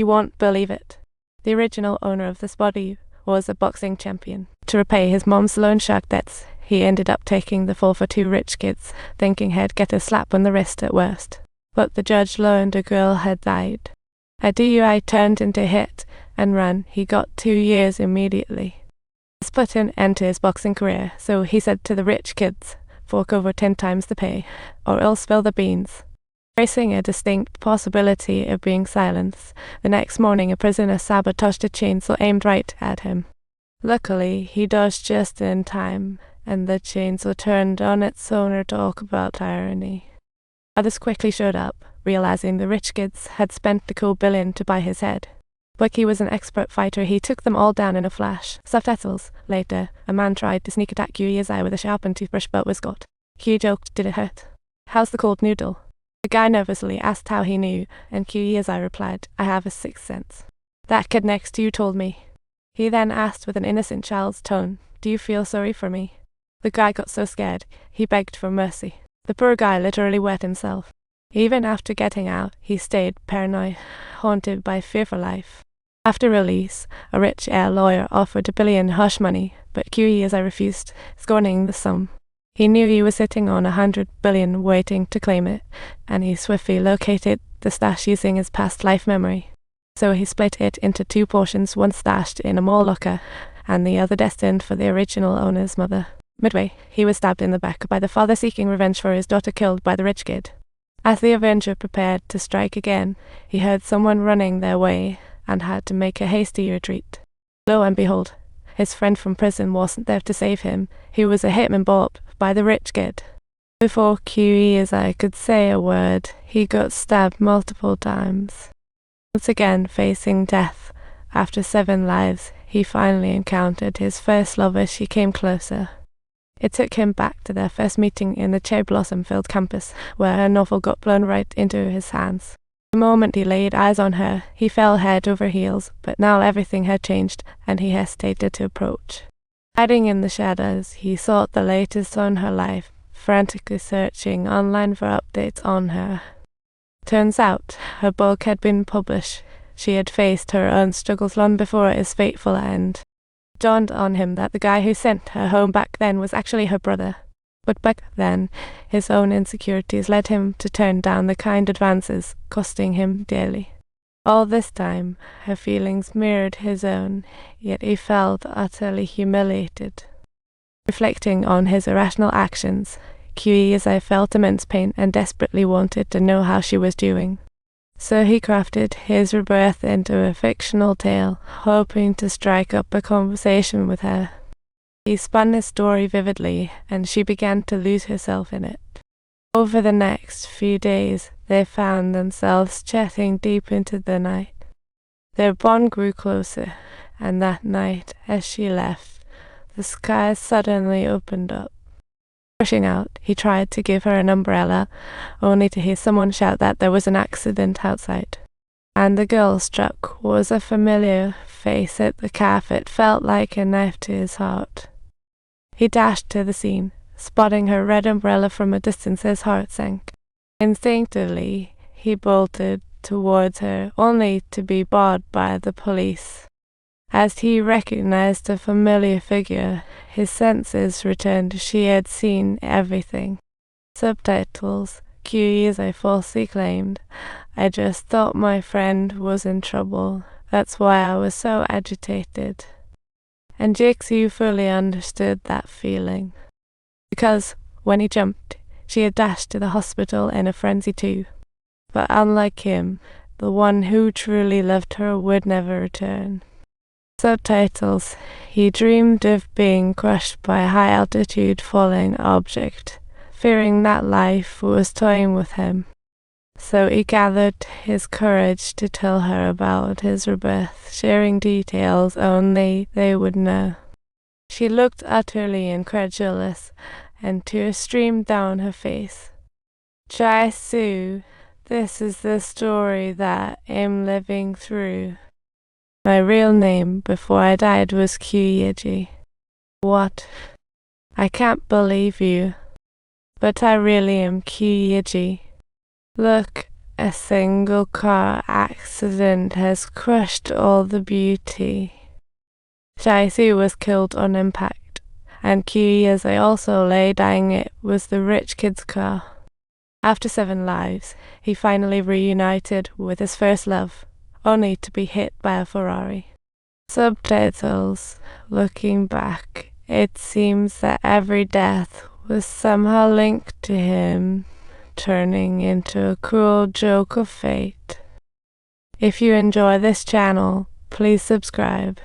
You won't believe it. The original owner of this body was a boxing champion. To repay his mom's loan shark debts, he ended up taking the fall for two rich kids, thinking he'd get a slap on the wrist at worst. But the judge learned a girl had died. A DUI turned into hit and run. He got 2 years immediately. This put an end to his boxing career, so he said to the rich kids, fork over 10 times the pay, or else spill the beans. Facing a distinct possibility of being silenced, the next morning a prisoner sabotaged a chainsaw aimed right at him. Luckily, he dodged just in time, and the chainsaw turned on its owner. Talk about irony. Others quickly showed up, realizing the rich kids had spent the cool billion to buy his head. But he was an expert fighter. He took them all down in a flash. Subtitles. Later, a man tried to sneak attack Q's eye with a sharpened toothbrush but was caught. Q joked, "Did it hurt?" "How's the cold noodle?" The guy nervously asked how he knew, and Q's eye replied, "I have a sixth sense. That kid next to you told me." He then asked with an innocent child's tone, "Do you feel sorry for me?" The guy got so scared, he begged for mercy. The poor guy literally wet himself. Even after getting out, he stayed paranoid, haunted by fear for life. After release, a rich heir lawyer offered $1 billion hush money, but QE refused, scorning the sum. He knew he was sitting on $100 billion waiting to claim it, and he swiftly located the stash using his past life memory. So he split it into 2 portions, one stashed in a mall locker, and the other destined for the original owner's mother. Midway, he was stabbed in the back by the father seeking revenge for his daughter killed by the rich kid. As the Avenger prepared to strike again, he heard someone running their way, and had to make a hasty retreat. Lo and behold, his friend from prison wasn't there to save him. He was a hitman bought by the rich kid. Before QE could say a word, he got stabbed multiple times. Once again facing death, after 7 lives, he finally encountered his first love as she came closer. It took him back to their first meeting in the cherry blossom-filled campus, where her novel got blown right into his hands. The moment he laid eyes on her, he fell head over heels, but now everything had changed, and he hesitated to approach. Hiding in the shadows, he sought the latest on her life, frantically searching online for updates on her. Turns out, her book had been published. She had faced her own struggles long before its fateful end. It dawned on him that the guy who sent her home back then was actually her brother. But back then, his own insecurities led him to turn down the kind advances, costing him dearly. All this time, her feelings mirrored his own, yet he felt utterly humiliated. Reflecting on his irrational actions, QE felt immense pain and desperately wanted to know how she was doing. So he crafted his rebirth into a fictional tale, hoping to strike up a conversation with her. He spun his story vividly, and she began to lose herself in it. Over the next few days, they found themselves chatting deep into the night. Their bond grew closer, and that night, as she left, the sky suddenly opened up. Rushing out, he tried to give her an umbrella, only to hear someone shout that there was an accident outside. And the girl struck was a familiar face at the cafe. It felt like a knife to his heart. He dashed to the scene, spotting her red umbrella from a distance. His heart sank. Instinctively, he bolted towards her, only to be barred by the police. As he recognized the familiar figure, his senses returned. She had seen everything. Subtitles. QE falsely claimed, "I just thought my friend was in trouble. That's why I was so agitated." And Jixu fully understood that feeling. Because, when he jumped, she had dashed to the hospital in a frenzy too. But unlike him, the one who truly loved her would never return. Subtitles. He dreamed of being crushed by a high-altitude falling object, fearing that life was toying with him. So he gathered his courage to tell her about his rebirth, sharing details only they would know. She looked utterly incredulous, and tears streamed down her face. "Chai Su, this is the story that I'm living through. My real name before I died was Kyuji. What? I can't believe you. But I really am Kyuji. Look A single car accident has crushed all the beauty. Choi was killed on impact, and as I also lay dying it was the rich kid's car. After 7 lives, he finally reunited with his first love, only to be hit by a Ferrari. Subtitles. Looking back, it seems that every death was somehow linked to him, turning into a cruel joke of fate. If you enjoy this channel, please subscribe.